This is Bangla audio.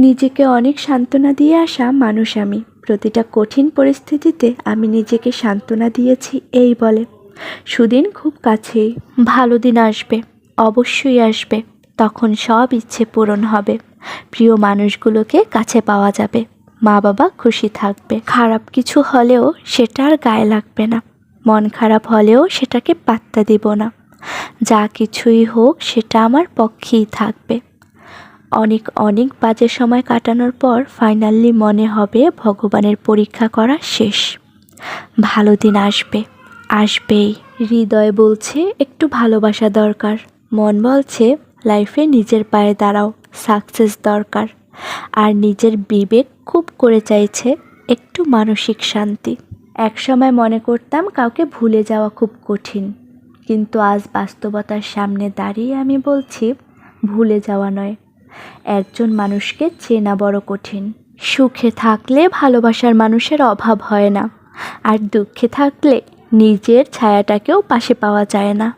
নিজেকে অনেক সান্ত্বনা দিয়ে আসা মানুষ আমি। প্রতিটা কঠিন পরিস্থিতিতে আমি নিজেকে সান্ত্বনা দিয়েছি এই বলে, সুদিন খুব কাছেই, ভালো দিন আসবে, অবশ্যই আসবে, তখন সব ইচ্ছে পূরণ হবে, প্রিয় মানুষগুলোকে কাছে পাওয়া যাবে, মা বাবা খুশি থাকবে। খারাপ কিছু হলেও সেটা আর গায়ে লাগবে না, মন খারাপ হলেও সেটাকে পাত্তা দিব না, যা কিছুই হোক সেটা আমার পক্ষেই থাকবে। অনেক অনেক বাজে সময় কাটানোর পর ফাইনালি মনে হবে ভগবানের পরীক্ষা করা শেষ, ভালো দিন আসবে, আসবেই। হৃদয় বলছে একটু ভালোবাসা দরকার, মন বলছে লাইফে নিজের পায়ে দাঁড়াও, সাকসেস দরকার, আর নিজের বিবেক খুব করে চাইছে একটু মানসিক শান্তি। একসময় মনে করতাম কাউকে ভুলে যাওয়া খুব কঠিন, কিন্তু আজ বাস্তবতার সামনে দাঁড়িয়ে আমি বলছি ভুলে যাওয়া নয়, একজন মানুষকে চেনা বড় কঠিন। সুখে থাকলে ভালোবাসার মানুষের অভাব হয় না, আর দুঃখে থাকলে নিজের ছায়াটাকেও পাশে পাওয়া যায় না।